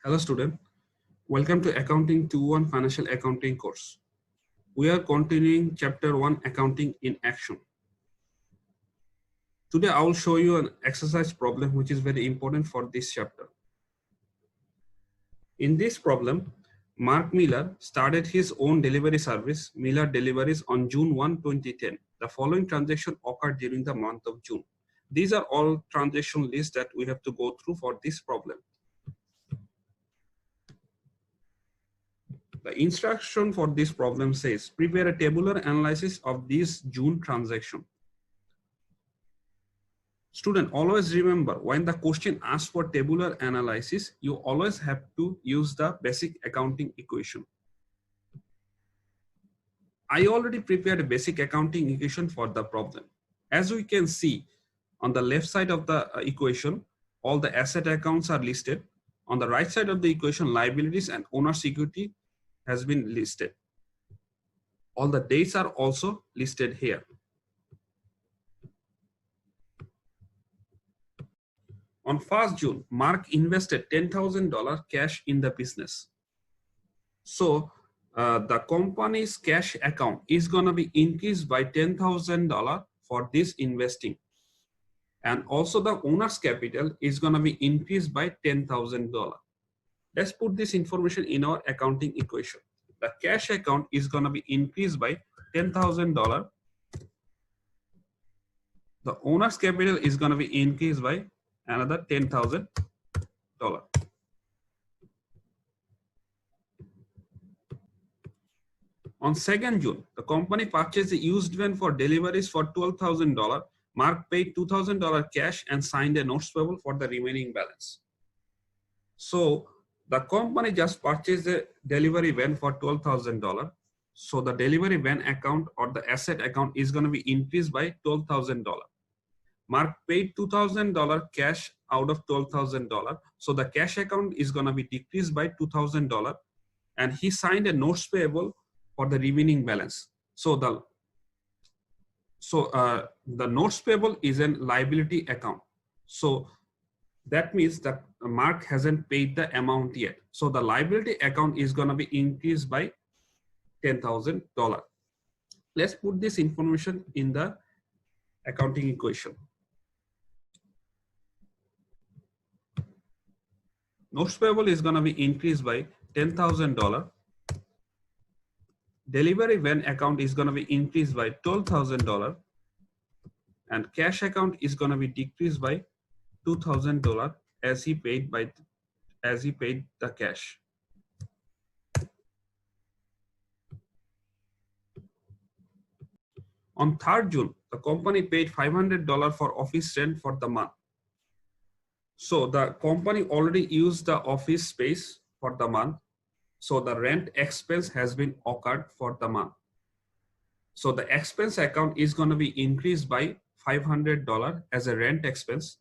Hello student, welcome to Accounting 2-1 Financial Accounting course. We are continuing chapter 1 Accounting in Action. Today I will show you an exercise problem which is very important for this chapter. In this problem, Mark Miller started his own delivery service, Miller Deliveries, on June 1, 2010. The following transaction occurred during the month of June. These are all transaction lists that we have to go through for this problem. The instruction for this problem says, prepare a tabular analysis of this June transaction. Student, always remember, when the question asks for tabular analysis, you always have to use the basic accounting equation. I already prepared a basic accounting equation for the problem. As we can see, on the left side of the equation, all the asset accounts are listed. On the right side of the equation, liabilities and owner's equity has been listed. All the dates are also listed here. On 1st June, Mark invested $10,000 cash in the business. So the company's cash account is going to be increased by $10,000 for this investing. And also the owner's capital is going to be increased by $10,000. Let's put this information in our accounting equation. The cash account is going to be increased by $10,000. The owner's capital is going to be increased by another $10,000. On 2nd June, the company purchased a used van for deliveries for $12,000. Mark paid $2,000 cash and signed a notes payable for the remaining balance. So the company just purchased a delivery van for $12,000. So the delivery van account or the asset account is going to be increased by $12,000. Mark paid $2,000 cash out of $12,000. So the cash account is going to be decreased by $2,000, and he signed a notes payable for the remaining balance. So the notes payable is a liability account. So that means that Mark hasn't paid the amount yet. So the liability account is going to be increased by $10,000. Let's put this information in the accounting equation. Notes payable is going to be increased by $10,000. Delivery van account is going to be increased by $12,000, and cash account is going to be decreased by $2,000 as he paid the cash. On 3rd June, the company paid $500 for office rent for the month. So the company already used the office space for the month. So the rent expense has been occurred for the month. So the expense account is going to be increased by $500 as a rent expense.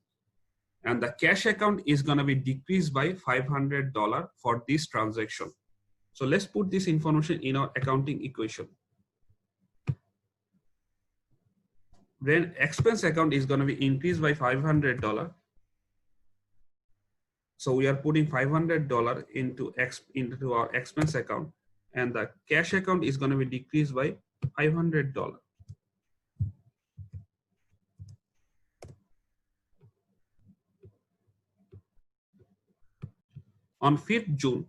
And the cash account is going to be decreased by $500 for this transaction. So let's put this information in our accounting equation. Rent expense account is going to be increased by $500. So we are putting $500 into our expense account, and the cash account is going to be decreased by $500. On 5th June,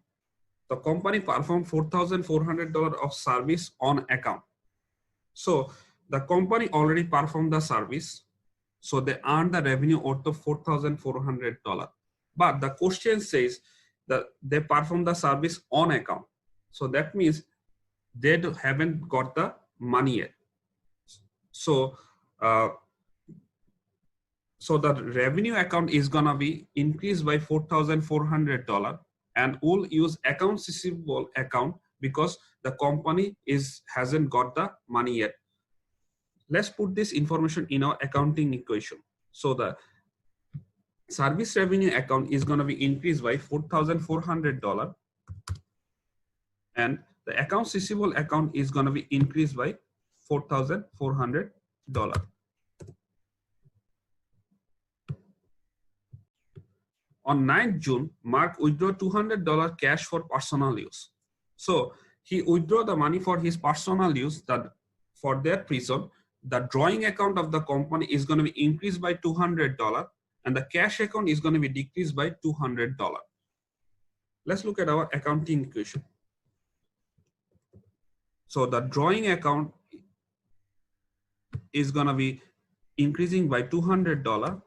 the company performed $4,400 of service on account. So the company already performed the service. So they earned the revenue worth of $4,400. But the question says that they perform the service on account. So that means they haven't got the money yet. So, so the revenue account is gonna be increased by $4,400, and we'll use accounts receivable account because the company hasn't got the money yet. Let's put this information in our accounting equation. So the service revenue account is going to be increased by $4,400, and the accounts receivable account is going to be increased by $4,400. On 9th June, Mark withdrew $200 cash for personal use. So he withdrew the money for his personal use. That for that reason, the drawing account of the company is going to be increased by $200 and the cash account is going to be decreased by $200. Let's look at our accounting equation. So the drawing account is going to be increasing by $200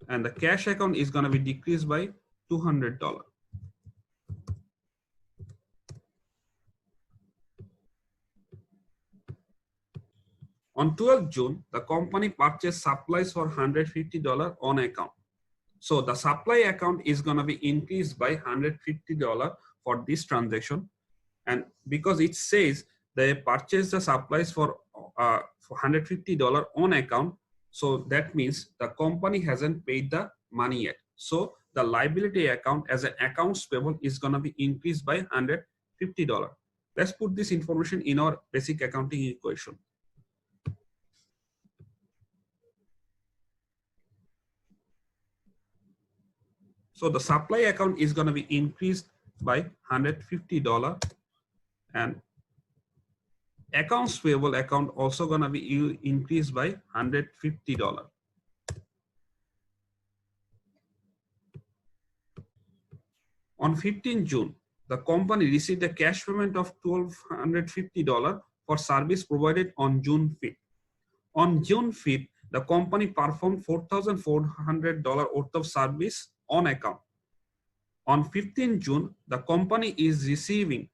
and the cash account is going to be decreased by $200. On 12th June, the company purchased supplies for $150 on account. So the supply account is going to be increased by $150 for this transaction. And because it says they purchased the supplies for $150 on account, so that means the company hasn't paid the money yet. So the liability account as an accounts payable is going to be increased by $150. Let's put this information in our basic accounting equation. So the supply account is going to be increased by $150 and accounts payable account also going to be increased by $150. On 15 June, the company received a cash payment of $1,250 for service provided on June 5th. On June 5th, the company performed $4,400 worth of service on account. On 15 June, the company is receiving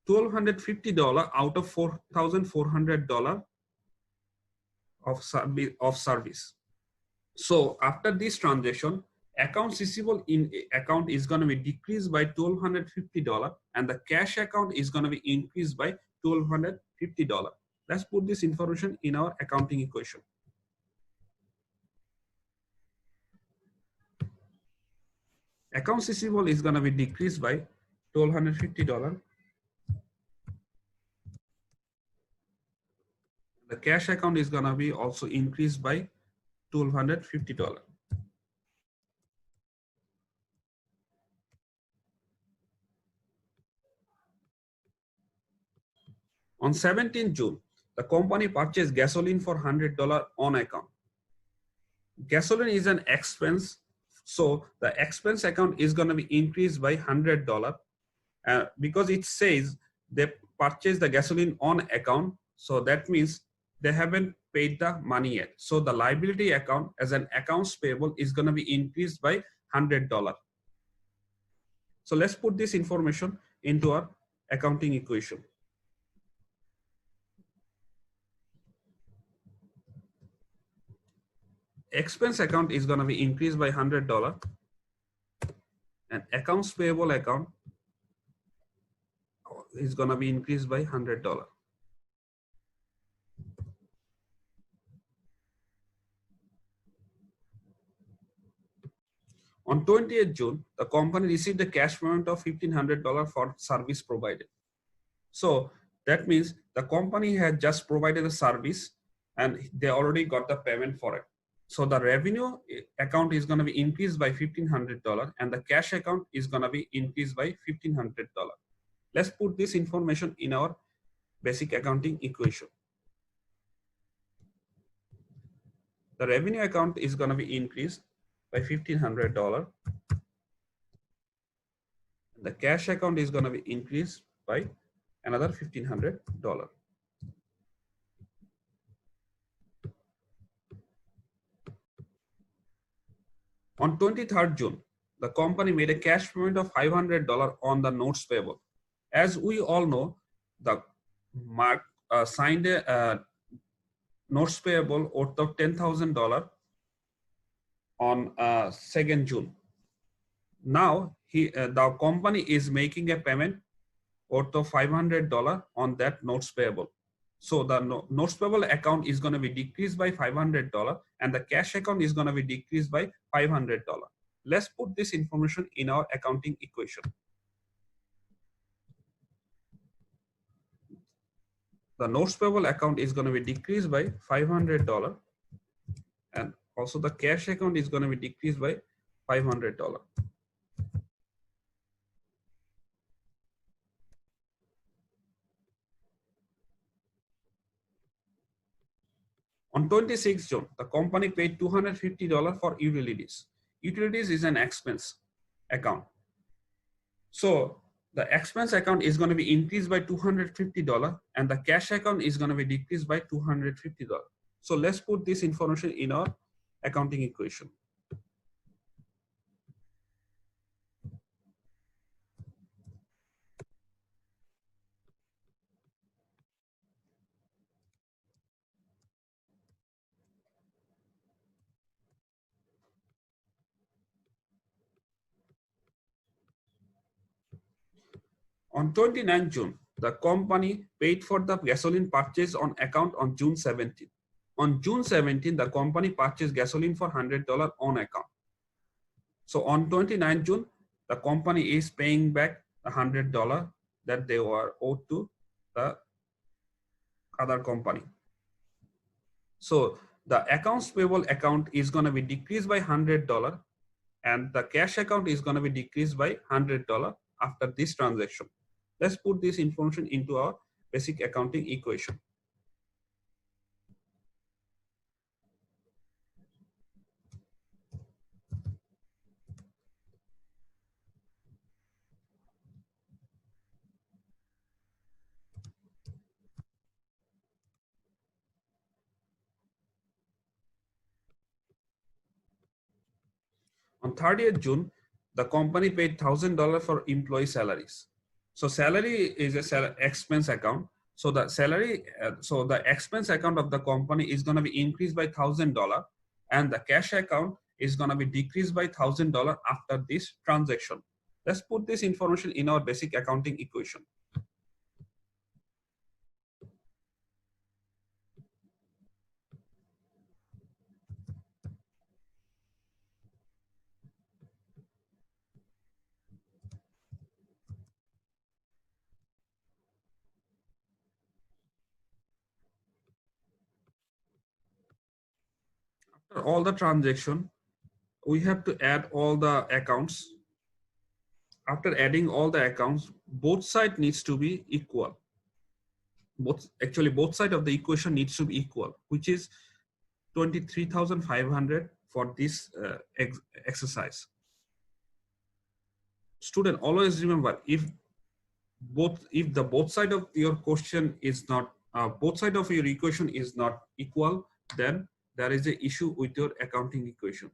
$1,250 out of $4,400 of service. So after this transaction, accounts receivable in account is going to be decreased by $1,250 and the cash account is going to be increased by $1,250. Let's put this information in our accounting equation. Accounts receivable is going to be decreased by $1,250. The cash account is going to be also increased by $1,250. On 17 June, the company purchased gasoline for $100 on account. Gasoline is an expense, so the expense account is going to be increased by $100 because it says they purchased the gasoline on account. So that means they haven't paid the money yet. So the liability account as an accounts payable is going to be increased by $100. So let's put this information into our accounting equation. Expense account is going to be increased by $100 and accounts payable account is going to be increased by $100. On 20th June, the company received a cash payment of $1,500 for service provided. So that means the company had just provided a service and they already got the payment for it. So the revenue account is going to be increased by $1,500 and the cash account is going to be increased by $1,500. Let's put this information in our basic accounting equation. The revenue account is going to be increased by $1,500. The cash account is going to be increased by another $1,500. On 23rd June, the company made a cash payment of $500 on the notes payable. As we all know, the Mark signed a notes payable worth of $10,000 on 2nd June. Now the company is making a payment worth of $500 on that notes payable. So the notes payable account is going to be decreased by $500 and the cash account is going to be decreased by $500. Let's put this information in our accounting equation. The notes payable account is going to be decreased by $500 and Also, the cash account is going to be decreased by $500. On 26th June, the company paid $250 for utilities. Utilities is an expense account. So the expense account is going to be increased by $250 and the cash account is going to be decreased by $250. So let's put this information in our accounting equation. On 29th June, the company paid for the gasoline purchase on account on June 17th. On June 17th, the company purchased gasoline for $100 on account. So on 29th June, the company is paying back the $100 that they were owed to the other company. So the accounts payable account is going to be decreased by $100 and the cash account is going to be decreased by $100 after this transaction. Let's put this information into our basic accounting equation. On 30th June, the company paid $1,000 for employee salaries. So salary is a expense account. So the salary, so the expense account of the company is going to be increased by $1,000 and the cash account is going to be decreased by $1,000 after this transaction. Let's put this information in our basic accounting equation. After all the transaction, we have to add all the accounts. After adding all the accounts, both sides needs to be equal. Both sides of the equation needs to be equal, which is 23,500 for this exercise. Student, always remember, if the both side of your question is not both side of your equation is not equal, then there is an issue with your accounting equation.